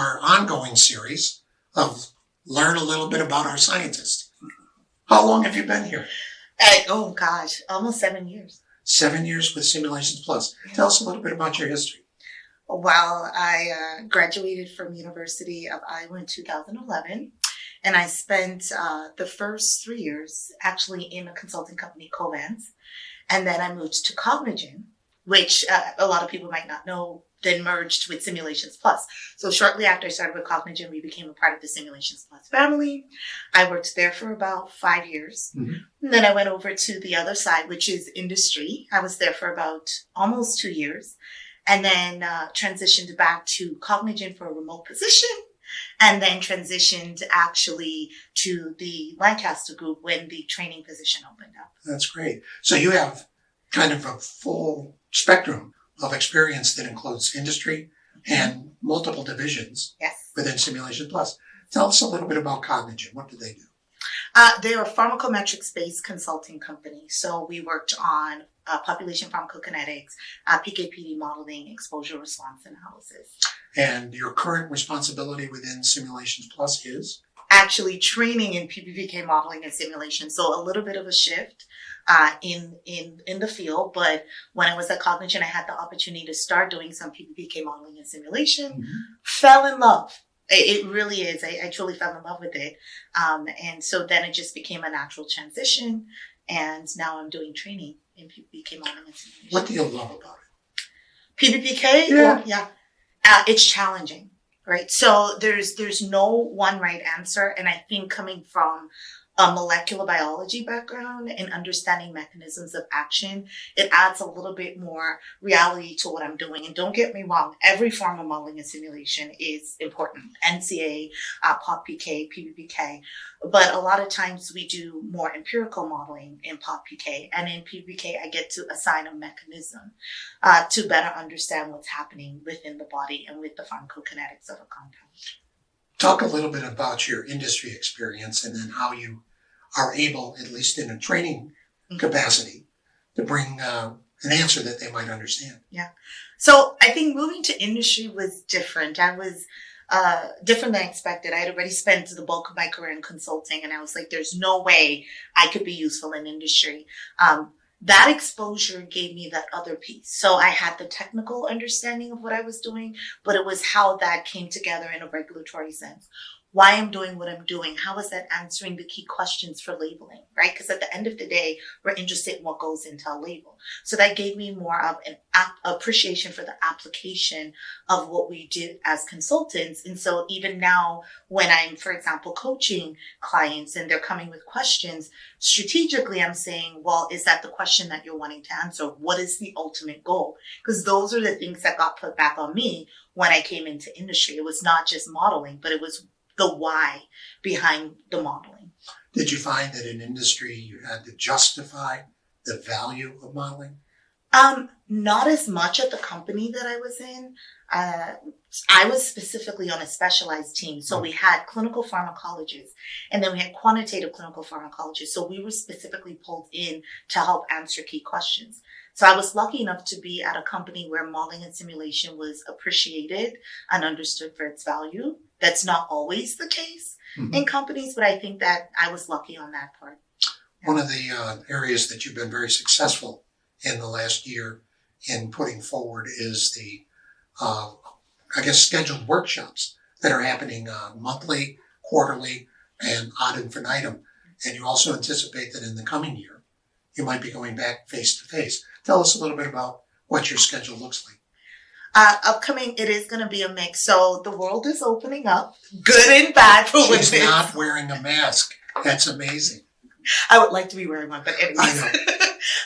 our ongoing series of Learn a Little Bit About Our Scientists. How long have you been here? Oh gosh, almost 7 years. 7 years with Simulations Plus. Tell us a little bit about your history. Well, I graduated from University of Iowa in 2011, and I spent the first 3 years actually in a consulting company, Covance, and then I moved to Cognigen, which a lot of people might not know, then merged with Simulations Plus. So shortly after I started with Cognigen, we became a part of the Simulations Plus family. I worked there for about 5 years. Mm-hmm. And then I went over to the other side, which is industry. I was there for about almost 2 years, and then transitioned back to Cognigen for a remote position, and then transitioned actually to the Lancaster group when the training position opened up. That's great. So you have kind of a full spectrum of experience that includes industry and multiple divisions within Simulation Plus. Tell us a little bit about Cognigen. What do they do? They're a pharmacometrics-based consulting company. So we worked on population pharmacokinetics, PK/PD modeling, exposure response analysis. And your current responsibility within Simulations Plus is? Actually training in PBPK modeling and simulation. So a little bit of a shift in the field. But when I was at Cognigen, I had the opportunity to start doing some PBPK modeling and simulation. Fell in love. It really is. I truly fell in love with it. And so then it just became a natural transition. And now I'm doing training in PBPK modeling and simulation. What do you love about it? PBPK? Yeah. Yeah. It's challenging, right? So there's no one right answer. And I think coming from a molecular biology background and understanding mechanisms of action, it adds a little bit more reality to what I'm doing. And don't get me wrong, every form of modeling and simulation is important. NCA, POP-PK, PBPK. But a lot of times we do more empirical modeling in POP-PK. And in PBPK, I get to assign a mechanism to better understand what's happening within the body and with the pharmacokinetics of a compound. Talk a little bit about your industry experience and then how you are able, at least in a training capacity, to bring an answer that they might understand. Yeah. So I think moving to industry was different. I was different than expected. I had already spent the bulk of my career in consulting, and I was like, there's no way I could be useful in industry. That exposure gave me that other piece. So I had the technical understanding of what I was doing, but it was how that came together in a regulatory sense. Why I'm doing what I'm doing. How is that answering the key questions for labeling, right? Because at the end of the day, we're interested in what goes into a label. So that gave me more of an appreciation for the application of what we did as consultants. And so even now, when I'm, for example, coaching clients and they're coming with questions, strategically, I'm saying, well, is that the question that you're wanting to answer? What is the ultimate goal? Because those are the things that got put back on me when I came into industry. It was not just modeling, but it was the why behind the modeling. Did you find that in industry you had to justify the value of modeling? Not as much at the company that I was in. I was specifically on a specialized team. So we had clinical pharmacologists, and then we had quantitative clinical pharmacologists. So we were specifically pulled in to help answer key questions. So I was lucky enough to be at a company where modeling and simulation was appreciated and understood for its value. That's not always the case in companies, but I think that I was lucky on that part. One of the areas that you've been very successful in the last year in putting forward is the, scheduled workshops that are happening monthly, quarterly, and ad infinitum. And you also anticipate that in the coming year, you might be going back face to face. Tell us a little bit about what your schedule looks like. Upcoming, it is going to be a mix. So the world is opening up, good and bad for women. She's not wearing a mask. That's amazing. I would like to be wearing one, but anyways. I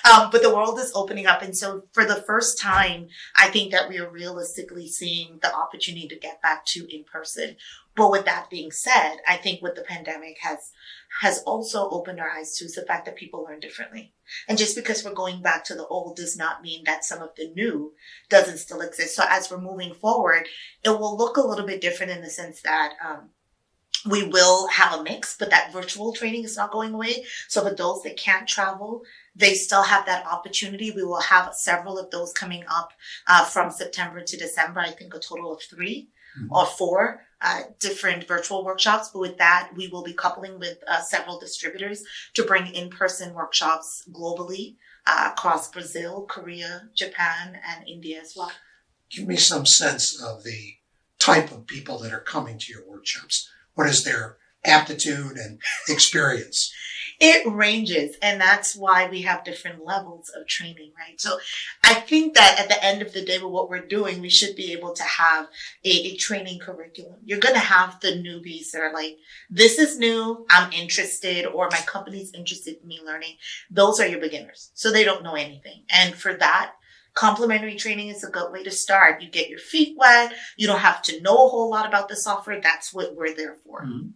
know. But the world is opening up. And so for the first time, I think that we are realistically seeing the opportunity to get back to in person. But with that being said, I think what the pandemic has also opened our eyes to is the fact that people learn differently. And just because we're going back to the old does not mean that some of the new doesn't still exist. So as we're moving forward, it will look a little bit different in the sense that we will have a mix, but that virtual training is not going away. So for those that can't travel, they still have that opportunity. We will have several of those coming up from September to December, I think a total of 3. or 4 different virtual workshops. But with that, we will be coupling with several distributors to bring in-person workshops globally across Brazil, Korea, Japan, and India as well. Give me some sense of the type of people that are coming to your workshops. What is their aptitude and experience? It ranges, and that's why we have different levels of training, right? So I think that at the end of the day, with what we're doing, we should be able to have a training curriculum. You're going to have the newbies that are like, this is new, I'm interested, or my company's interested in me learning. Those are your beginners. So they don't know anything. And for that, complementary training is a good way to start. You get your feet wet. You don't have to know a whole lot about the software. That's what we're there for. Mm-hmm.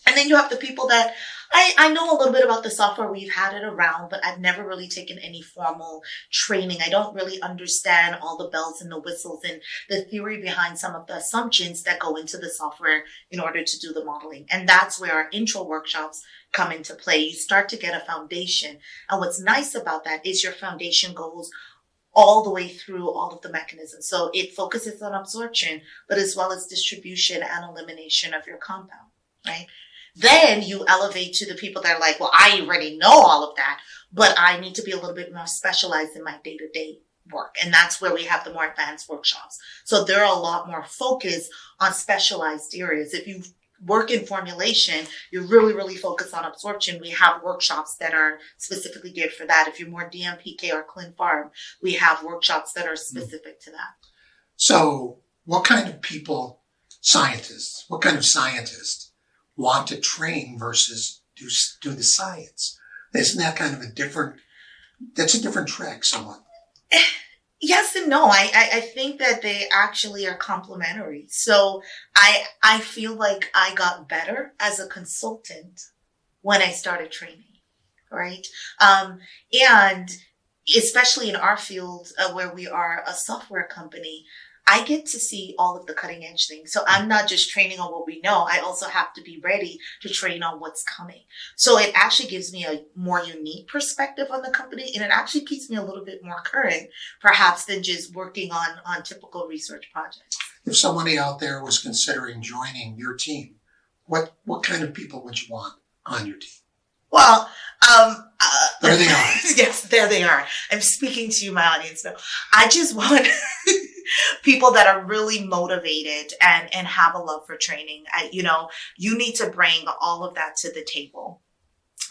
And then you have the people that I know a little bit about the software. We've had it around, but I've never really taken any formal training. I don't really understand all the bells and the whistles and the theory behind some of the assumptions that go into the software in order to do the modeling. And that's where our intro workshops come into play. You start to get a foundation. And what's nice about that is your foundation goes all the way through all of the mechanisms. So it focuses on absorption, but as well as distribution and elimination of your compound, right? Then you elevate to the people that are like, well, I already know all of that, but I need to be a little bit more specialized in my day-to-day work. And that's where we have the more advanced workshops. So they're a lot more focused on specialized areas. If you work in formulation, you're really, really focused on absorption. We have workshops that are specifically geared for that. If you're more DMPK or Clin Pharm, we have workshops that are specific to that. So what kind of people, what kind of scientists want to train versus do the science? Isn't that kind of that's a different track somewhat? Yes and no. I think that they actually are complementary. So I feel like I got better as a consultant when I started training, right? And especially in our field where we are a software company, I get to see all of the cutting edge things. So I'm not just training on what we know. I also have to be ready to train on what's coming. So it actually gives me a more unique perspective on the company. And it actually keeps me a little bit more current, perhaps, than just working on typical research projects. If somebody out there was considering joining your team, what kind of people would you want on your team? Well, there they are. Yes, there they are. I'm speaking to you, my audience now. I just want people that are really motivated and have a love for training. You need to bring all of that to the table.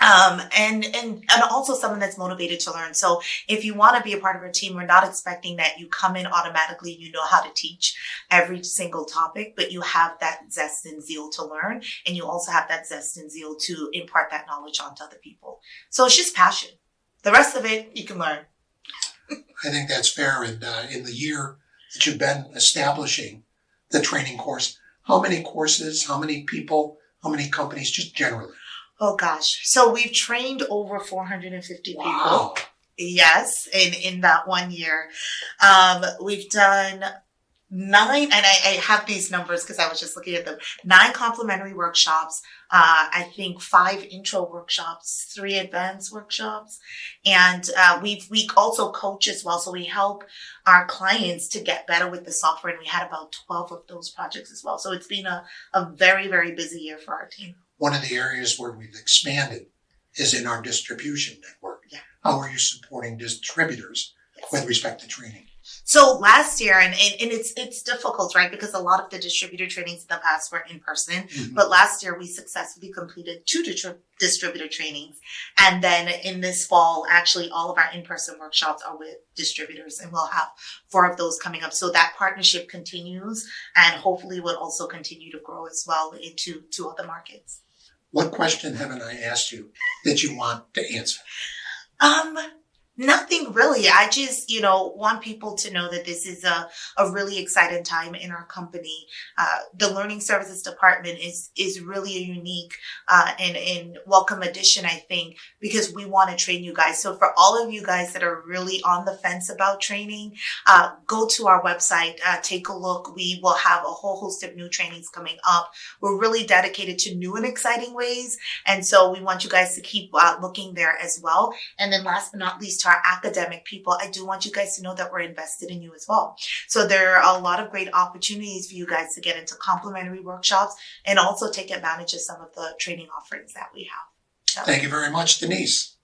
And also someone that's motivated to learn. So if you want to be a part of our team, we're not expecting that you come in automatically, you know how to teach every single topic, but you have that zest and zeal to learn. And you also have that zest and zeal to impart that knowledge onto other people. So it's just passion. The rest of it, you can learn. I think that's fair. And in the year that you've been establishing the training course, how many courses, how many people, how many companies, just generally? Oh gosh. So we've trained over 450 people. Wow. Yes. In that 1 year. We've done 9, and I have these numbers because I was just looking at them, 9 complimentary workshops. I think 5 intro workshops, 3 advanced workshops. And we also coach as well. So we help our clients to get better with the software. And we had about 12 of those projects as well. So it's been a very, very busy year for our team. One of the areas where we've expanded is in our distribution network. Yeah. How are you supporting distributors with respect to training? So last year, and it's difficult, right? Because a lot of the distributor trainings in the past were in person. Mm-hmm. But last year, we successfully completed 2 distributor trainings. And then in this fall, actually, all of our in-person workshops are with distributors. And we'll have 4 of those coming up. So that partnership continues and hopefully will also continue to grow as well into other markets. What question haven't I asked you that you want to answer? Nothing really. I just, want people to know that this is a really exciting time in our company. The Learning Services Department is really a unique and welcome addition, I think, because we want to train you guys. So for all of you guys that are really on the fence about training, go to our website, take a look. We will have a whole host of new trainings coming up. We're really dedicated to new and exciting ways. And so we want you guys to keep looking there as well. And then last but not least, to our academic people, I do want you guys to know that we're invested in you as well. So there are a lot of great opportunities for you guys to get into complimentary workshops and also take advantage of some of the training offerings that we have. So. Thank you very much, Denise.